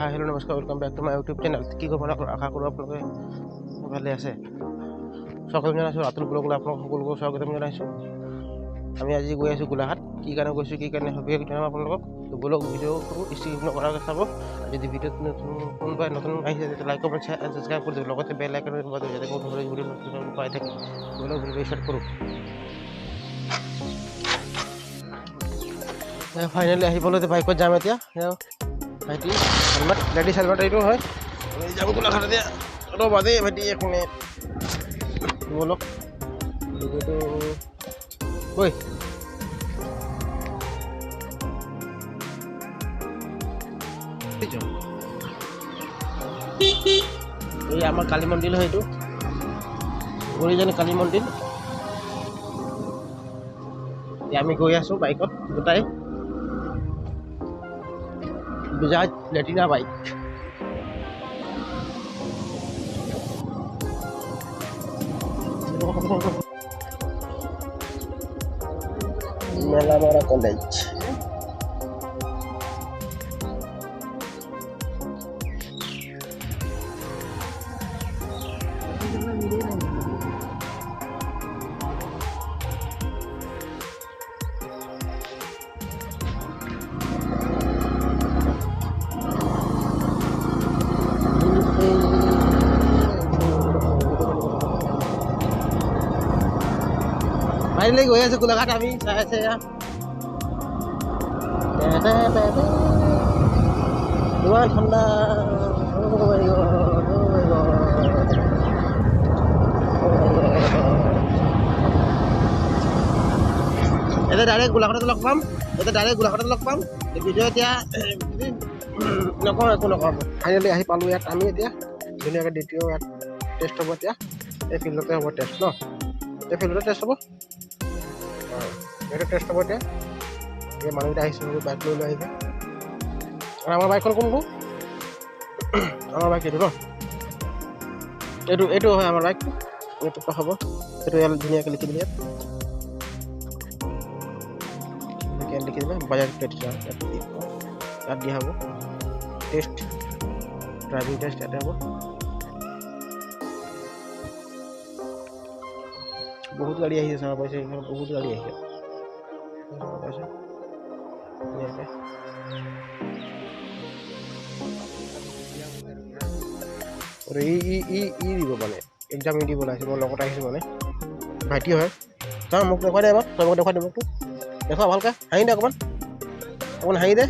হাই hello' নমস্কাৰ, welcome back to my YouTube channel. কি খবৰ? আশা কৰোঁ আপোনালোকে ভালে আছে। স্বাগতম জনাইছোঁ আতুল ব্লগলৈ, আপোনালোক সকলোকে স্বাগতম জনাইছোঁ। আমি আজি গৈ আছোঁ গোলাঘাট। কি কাৰণে গৈছোঁ, কি কাৰণে সবিশেষ জনাম আপোনালোকক। ব্লগ ভিডিঅ'টো স্কিপ নকৰাকৈ চাব। যদি ভিডিঅ'ত কোনোবাই নতুন আহিছে তেতিয়া লাইক কমেণ্ট ছাবস্ক্ৰাইব কৰি দিব, লগতে বেল আইকন বাজে যাতে মোৰ ভিডিঅ' নতুন পাই থাকে। ব্লগ ভিডিঅ' ষ্টাৰ্ট কৰোঁ। ফাইনেলি আহি পালোঁ বাইকত যাম এতিয়া। ভাইটি হেলমেট, লেডিজ হেলমেট এইটো হয়। আমি যাম গোলাঘাট এতিয়া। ৰ'বা দেই ভাইটি এক মিনিট, বলক ভিডিঅ'টো ঐ এই আমাৰ কালী মন্দিৰ হয়, এইটো গৰিজানি কালী মন্দিৰ। আমি গৈ আছোঁ বাইকত গোটাই, Gujarat Platina bike. Melamara college. Finally গৈ আছোঁ গোলাঘাট। আমি চাই আছে ইমান ঠাণ্ডা। এতিয়া ডাইৰেক্ট গোলাঘাটত লগ পাম। ভিডিঅ' এতিয়া নকওঁ, একো নকওঁ। ফাইনেলি আহি পালোঁ ইয়াত। আমি এতিয়া ধুনীয়াকৈ দ্বিতীয় ইয়াত টেষ্ট হ'ব। এতিয়া এই ফিল্ডতে হ'ব টেষ্ট ন? এতিয়া ফিল্ডতে টেষ্ট হ'ব। এইটো টেষ্ট হ'ব এতিয়া। এই মানুহকেইটা আহিছোঁ, বাইক লৈ আহিছে। আৰু আমাৰ বাইকখন কোনটো? আমাৰ বাইক এইটো ন? এইটো হয় আমাৰ বাইক। এইটো হ'ব। এইটো ইয়াত ধুনীয়াকৈ লিখি দিলে, লিখি দিলে বাজাজ প্লেটিনা। ইয়াত দিয়া হ'ব টেষ্ট, ড্ৰাইভিং টেষ্ট ইয়াতে হ'ব। বহুত গাড়ী আহিছে, চাব পাইছে এইখন, বহুত গাড়ী আহিছে। ই দিব মানে এক্সাম দিব লাগিছে। মই লগত আহিছোঁ মানে, ভাইটি হয়। চাওঁ মোক দেখুৱাই দে এবাৰ, তই মোক দেখুৱাই দে, মোকতো দেখুৱা ভালকৈ। হাঁহি দে অকণমান হাঁহি দে।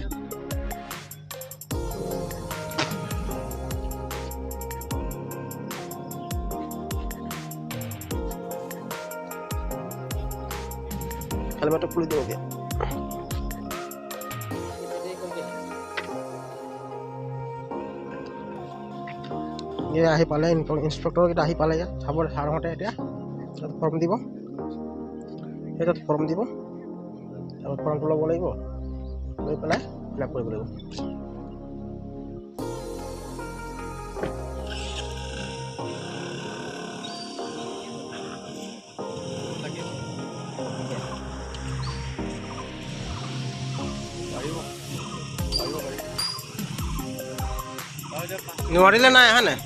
হেলমেটটো খুলি দিওঁ এতিয়া। আহি পালে, ইনস্পেক্টৰকেইটা আহি পালে ইয়াত। চাব ছাৰহঁতে এতিয়া ফৰ্ম দিব, সেইটোত ফৰ্ম দিব। আৰু ফৰ্মটো ল'ব লাগিব, লৈ পেলাই ফিল আপ কৰিব লাগিব। নোৱাৰিলে নাই আহা নাই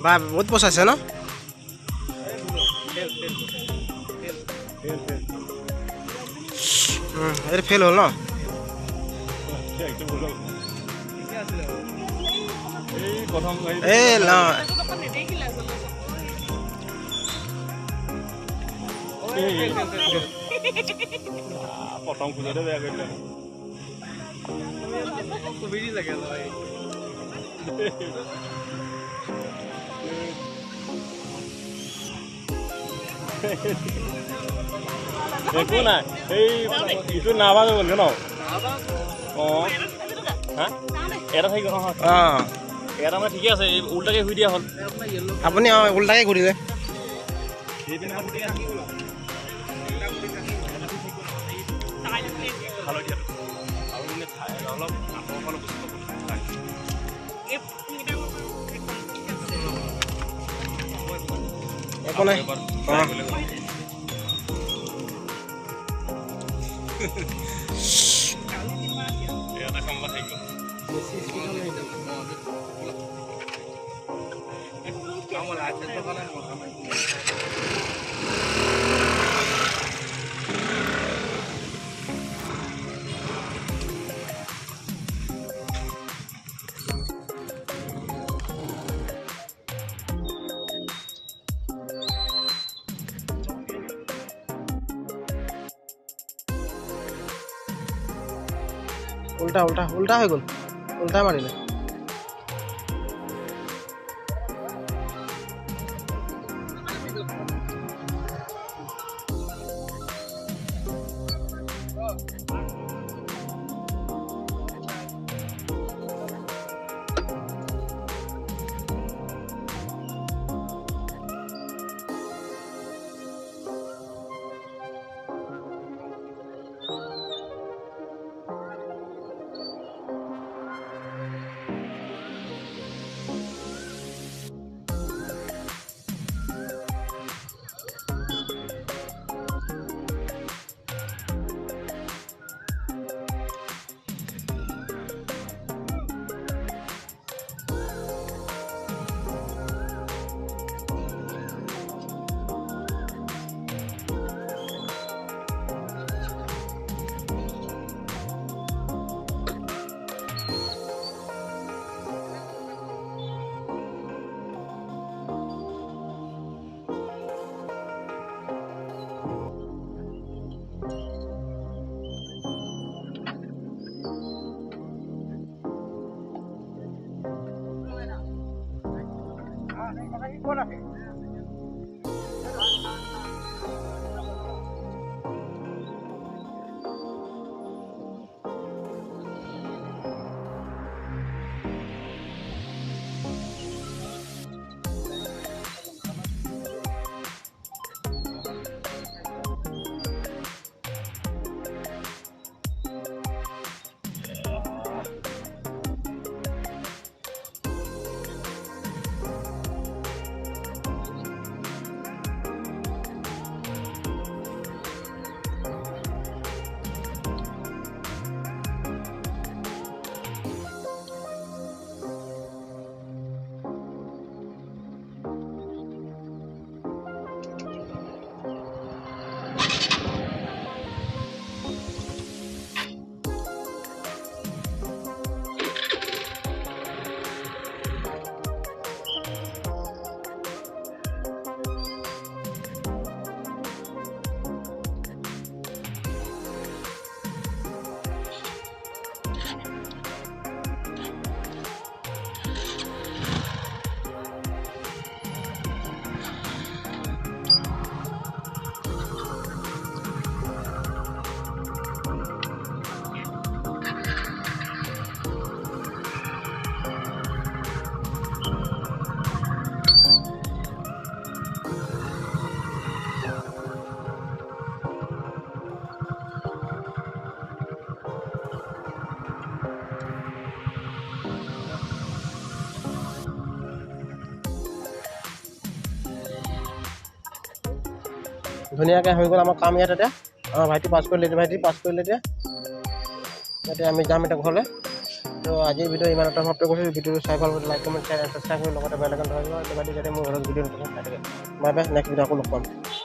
বা বহুত পচাইছে ন? এইটো ফেইল হ'ল ন? এই নহয়, প্ৰথম খোজতে বেয়া কৰিলে। একো নাই, এই ইটো নাভাঙে বলকে ন? অঁ হা এটা থাকি গ'ল। অঁ এটা মানে ঠিকে আছে, এই উল্টাকে শুই দিয়া হ'ল। আপুনি উল্টাকে ঘূৰিলে। একো নাই। এটা কাম থাকি গ'ল। উল্টা উল্টা উল্টা হৈ গ'ল, উল্টা মাৰিলে। ধুনীয়াকৈ হৈ গ'ল আমাৰ কাম ইয়াত। এতিয়া আমাৰ ভাইটি পাছ কৰিলে, এতিয়া এতিয়া আমি যাম এতিয়া ঘৰলৈ। তো আজিৰ ভিডিঅ' ইমানতে সমাপ্ত কৰিছোঁ। ভিডিঅ'টো চাই ভাল পালে লাইক কমেণ্ট শ্বেয়াৰ কৰি লগতে বেল আইকন দবাই দিব, যাতে মোৰ ঘৰত ভিডিঅ' নতুন চাই থাকে। বাই বাই, নেক্সট ভিডিঅ' আকৌ লগ পাম।